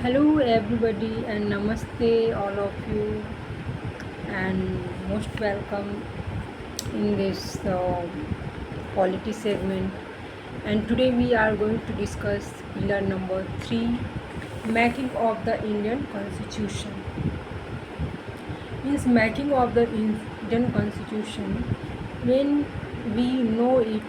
Hello, everybody, and namaste, all of you, and most welcome in this quality segment. And today we are going to discuss pillar number 3, making of the Indian Constitution. Means making of the Indian Constitution. When we know it,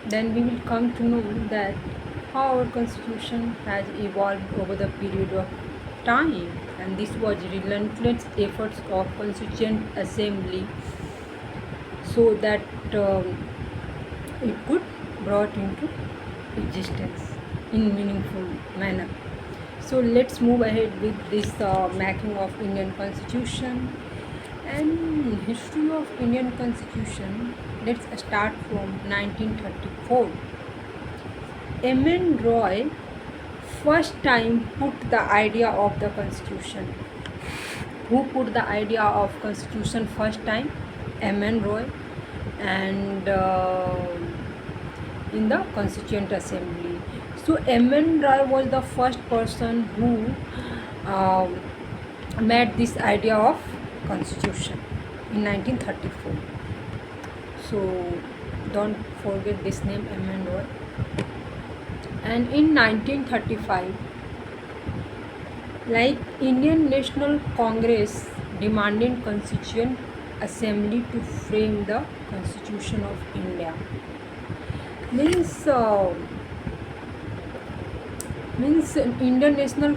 then we will come to know that how our constitution has evolved over the period of time, and this was relentless efforts of constituent assembly so that it could brought into existence in meaningful manner. So let's move ahead with this making of Indian constitution and history of Indian constitution. Let's start from 1934. M.N. Roy first time put the idea of the constitution. Who put the idea of constitution first time? M.N. Roy, and in the Constituent Assembly. So M.N. Roy was the first person who uh, made this idea of constitution in 1934. So don't forget this name, M.N. Roy. And in 1935, like Indian National Congress demanding Constituent Assembly to frame the Constitution of India. Means Indian National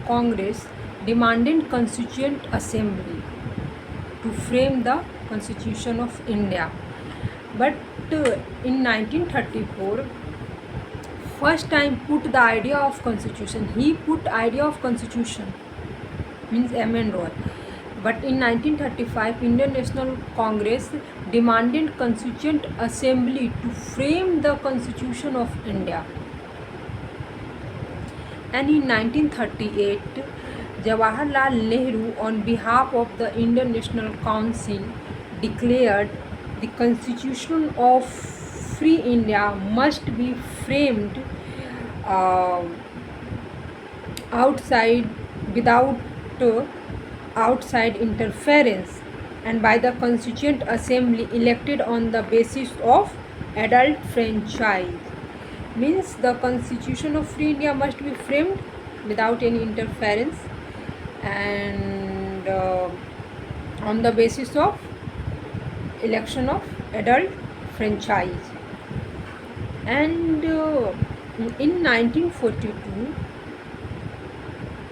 Congress demanded Constituent Assembly to frame the Constitution of India. But in 1934, first time put the idea of constitution. He put idea of constitution, means M.N. Roy. But in 1935, Indian National Congress demanded Constituent Assembly to frame the Constitution of India. And in 1938, Jawaharlal Nehru, on behalf of the Indian National Council, declared the Constitution of Free India must be framed without outside interference, and by the Constituent Assembly elected on the basis of adult franchise. Means the Constitution of Free India must be framed without any interference and on the basis of election of adult franchise. And in 1942,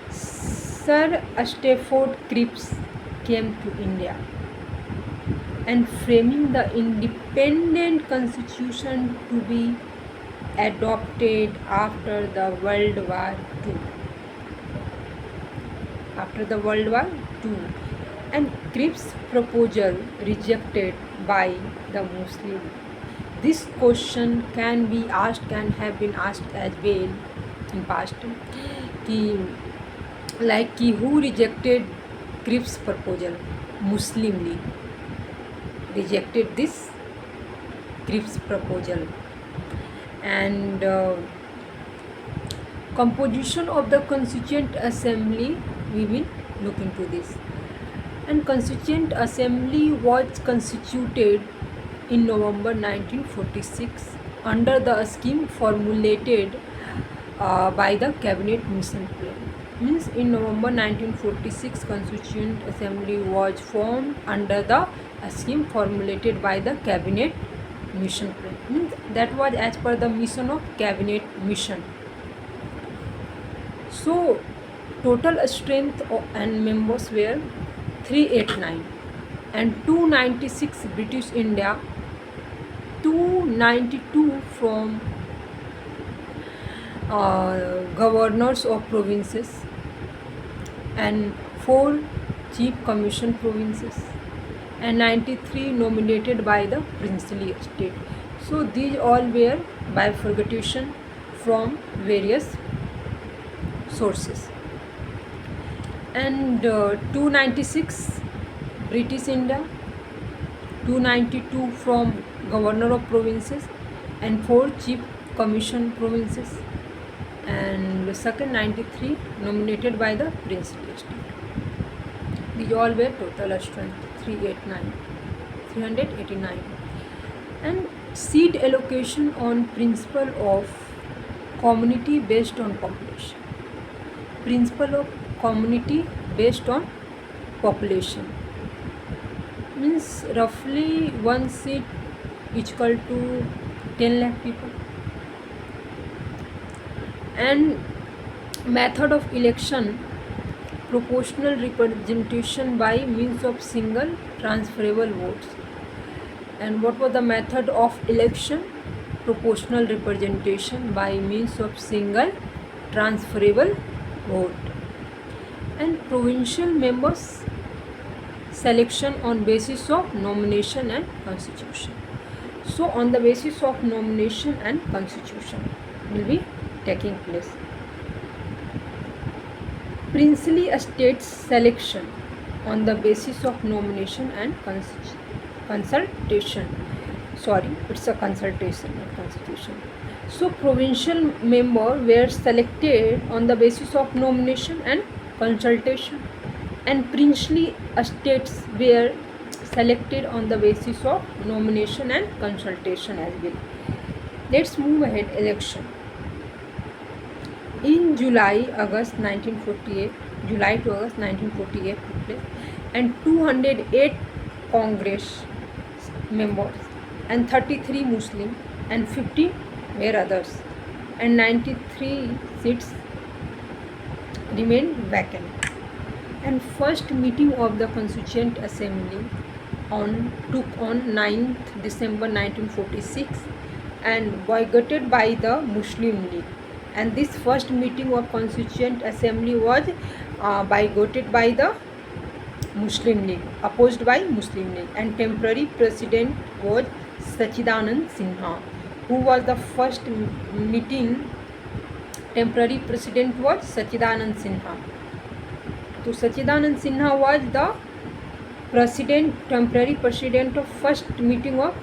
Sir Stafford Cripps came to India and framing the independent constitution to be adopted after the World War II. After the World War II, and Cripps' proposal rejected by the Muslim. This question can have been asked as well in past. Who rejected Cripps' proposal? Muslim League rejected this Cripps' proposal. And composition of the Constituent Assembly, we will look into this. And Constituent Assembly was constituted in November 1946 under the scheme formulated by the Cabinet Mission Plan. Means in November 1946, Constituent Assembly was formed under the scheme formulated by the Cabinet Mission Plan. Means that was as per the mission of Cabinet Mission. So total strength and members were 389 and 296 British India, 292 from governors of provinces, and 4 chief commission provinces, and 93 nominated by the princely state. So these all were bifurcation from various sources. And 296 British India, 292 from governor of provinces, and 4 chief commission provinces, and second 93 nominated by the princely state. These all were total strength 389. And seat allocation on principle of community based on population. Principle of community based on population means roughly one seat equal to 10 lakh people. And method of election, proportional representation by means of single transferable votes. And what was the method of election? Proportional representation by means of single transferable vote. And provincial members selection on basis of nomination and constitution. So on the basis of nomination and constitution will be taking place. Princely states selection on the basis of nomination and consultation. Sorry, it's a consultation, not constitution. So provincial members were selected on the basis of nomination and consultation, and princely states were selected on the basis of nomination and consultation as well. Let's move ahead. Election in July to August 1948 took place, and 208 Congress members and 33 Muslim and 50 were others, and 93 seats remained vacant. And first meeting of the Constituent Assembly took on 9th December 1946 and boycotted by the Muslim League. And this first meeting of Constituent Assembly was boycotted by the Muslim League, opposed by Muslim League, and temporary president was Sachidanand Sinha. Who was the first meeting? Temporary president was Sachidanand Sinha. So Sachidanand Sinha was the temporary president of first meeting of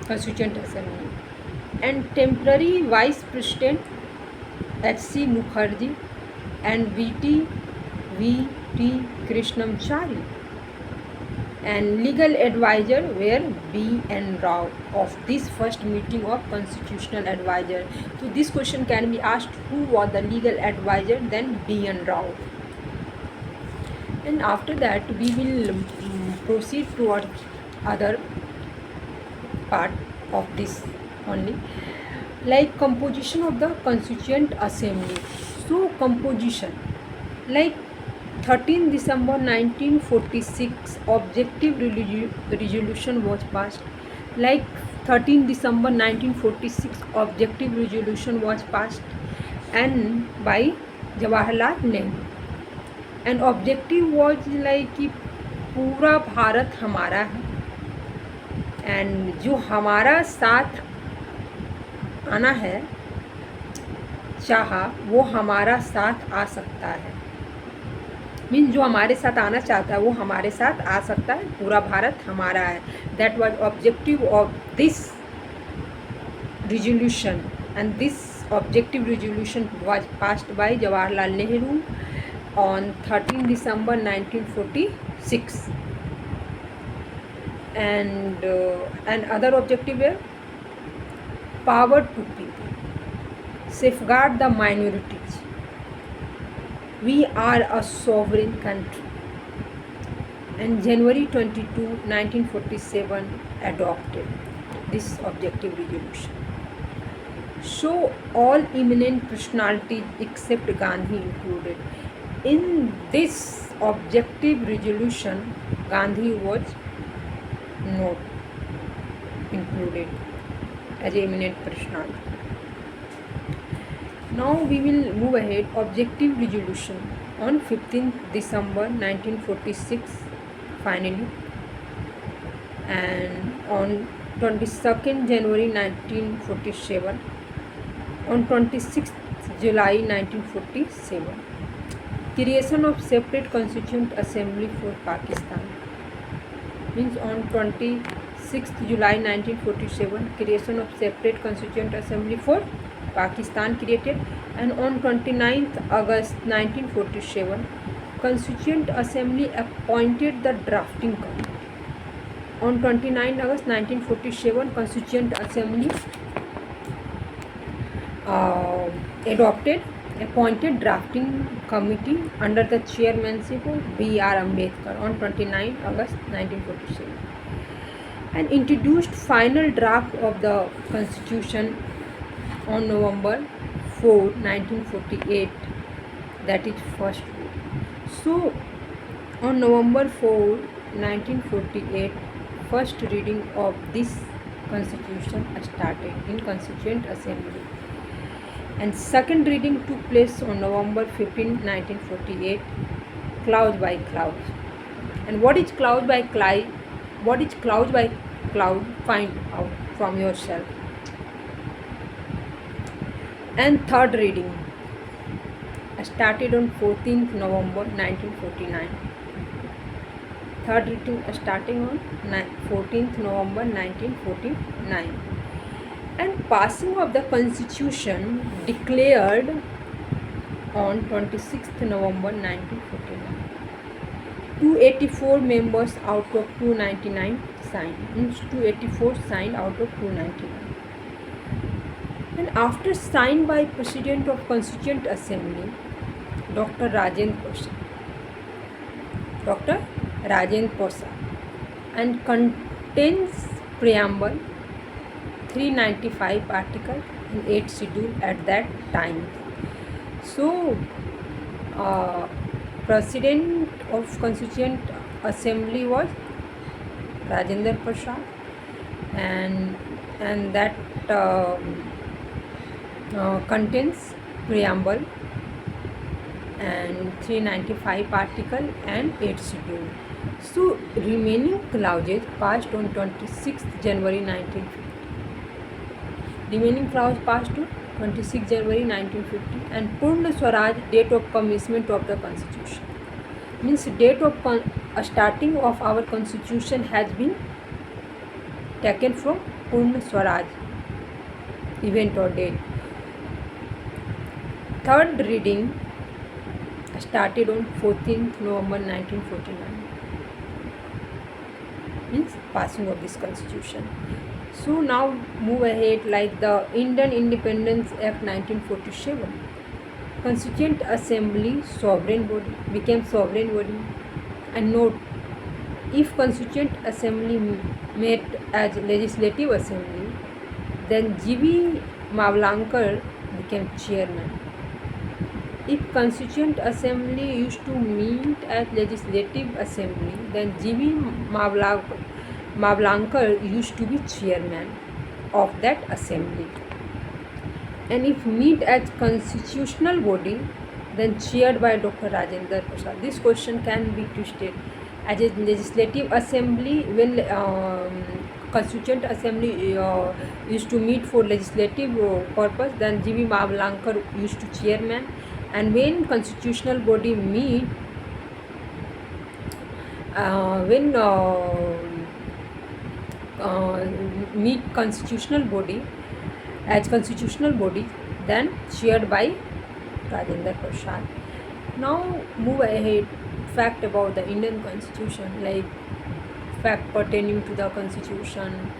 Constituent Assembly, and temporary vice president H.C. Mukherjee and V.T. Krishnamachari, and legal advisor were B.N. Rao of this first meeting of constitutional advisor. So this question can be asked, who was the legal advisor? Then B.N. Rao. And after that we will proceed toward other part of this only, like composition of the Constituent Assembly. So composition, like 13 December 1946 objective resolution was passed. Like 13 December 1946 objective resolution was passed and by Jawaharlal Nehru. And objective was like कि पूरा भारत हमारा है, and जो हमारा साथ आना है चाहा वो हमारा साथ आ सकता है, मीन जो हमारे साथ आना चाहता है वो हमारे साथ आ सकता है, पूरा भारत हमारा है. That was objective of this resolution, and this objective resolution was passed by Jawaharlal Nehru on 13 December 1946. And other objective were power to people, safeguard the minorities, we are a sovereign country, and January 22, 1947 adopted this objective resolution. So all eminent personalities except Gandhi included. In this objective resolution, Gandhi was not included as eminent personality. Now we will move ahead. Objective resolution on 15th December 1946 finally, and on 22nd January 1947, on 26th July 1947, creation of separate Constituent Assembly for Pakistan, means on 26 26th July 1947, creation of separate Constituent Assembly for Pakistan created, and on 29th August 1947, Constituent Assembly appointed the drafting committee. On 29 August 1947, Constituent Assembly appointed drafting committee under the chairmanship of B.R. Ambedkar on 29 August 1947, and introduced final draft of the constitution on November 4, 1948, that is first reading. So on November 4, 1948, first reading of this constitution started in Constituent Assembly, and second reading took place on November 15, 1948, clause by clause. And what is clause by clause? What is clause by clause? Find out from yourself. And third reading started on 14th November 1949. Third reading starting on 14th November 1949. And passing of the constitution declared on 26th November 1949. 284 members out of 299 signed. Means 284 signed out of 299. And after signed by President of Constituent Assembly, Dr. Rajendra Prasad, and contains preamble, 395 article and 8 schedule at that time. So President of Constituent Assembly was Rajendra Prasad, and that contains preamble and 395 article and 8 schedule. So remaining clauses passed on 26th January 1950. Remaining clause passed to 26 January 1950, and Purna Swaraj, date of commencement of the constitution, means date of starting of our constitution has been taken from Purna Swaraj event or date. Third reading started on 14th November 1949, means passing of this constitution. So now move ahead, like the Indian Independence Act 1947. Constituent Assembly sovereign body became sovereign body. And note, if Constituent Assembly met as Legislative Assembly, then G.V. Mavlankar became chairman. If Constituent Assembly used to meet as Legislative Assembly, then G.V. Mavlankar used to be chairman of that assembly. And if meet as constitutional body, then chaired by Dr. Rajendra Prasad. This question can be twisted. As a legislative assembly, when Constituent Assembly used to meet for legislative purpose, then G.V. Mavlankar used to chairman. And when constitutional body meet, meet constitutional body as constitutional body, then chaired by Rajendra Prasad. Now move ahead. Fact about the Indian Constitution, like fact pertaining to the Constitution.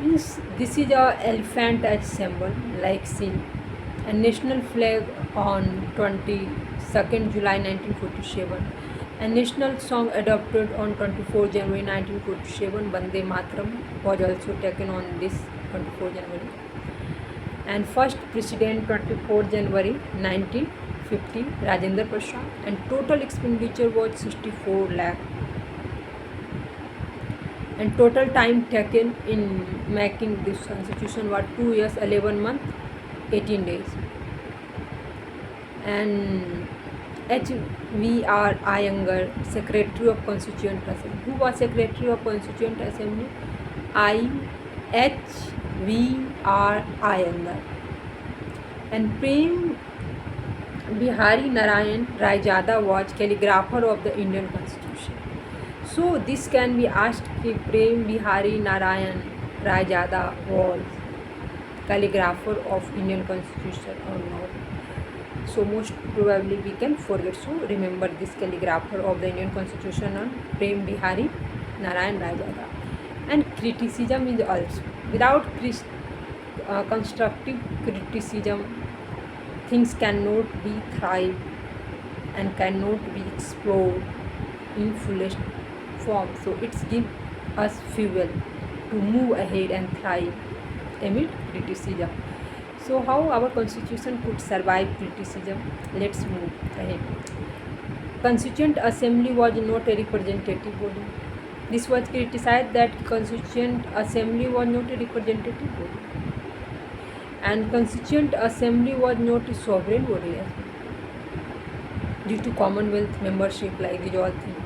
Means this is a elephant as symbol, like seen, and national flag on 22nd July 1947. A national song adopted on 24 January 1947, Vande Mataram, was also taken on this 24 January. And first President 24 January 1950, Rajendra Prasad, and total expenditure was 64 lakh. And total time taken in making this constitution was 2 years, 11 months, 18 days. And H.V.R. Iyengar, Secretary of Constituent Assembly. Who was Secretary of Constituent Assembly? H.V.R. Iyengar. And Prem Bihari Narayan Raijada was calligrapher of the Indian Constitution. So this can be asked if Prem Bihari Narayan Rajada was calligrapher of Indian Constitution or not. So most probably we can forget. So remember this calligrapher of the Indian Constitution on Prem Bihari Narayan Rajada. And criticism is also without constructive criticism, things cannot be thrive and cannot be explored in fullest form. So it's give us fuel to move ahead and thrive amid criticism. So how our constitution could survive criticism? Let's move ahead. Constituent Assembly was not a representative body. This was criticized that Constituent Assembly was not a representative body, and Constituent Assembly was not a sovereign body as well, due to Commonwealth membership, like these all things.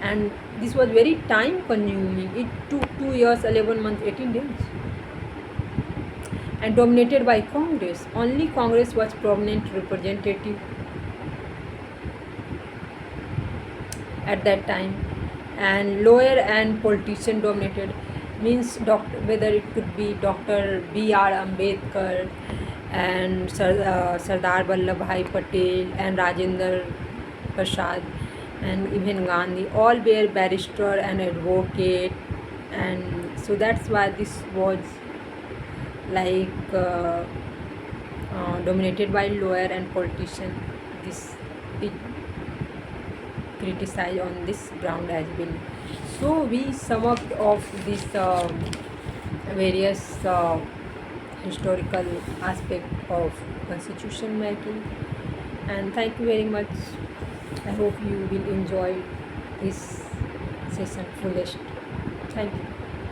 And this was very time consuming. It took 2 years, 11 months, 18 days, and dominated by Congress. Only Congress was prominent representative at that time, and lawyer and politician dominated. Means doctor, whether it could be Dr. B.R. Ambedkar and Sardar Vallabhbhai Patel and Rajendra Prasad and even Gandhi, all were barrister and advocate, and so that's why this was like dominated by lawyer and politician. This it criticized on this ground as well. So we sum up of this various historical aspect of constitution making, and thank you very much. I hope you will enjoy this session fullest. Thank you.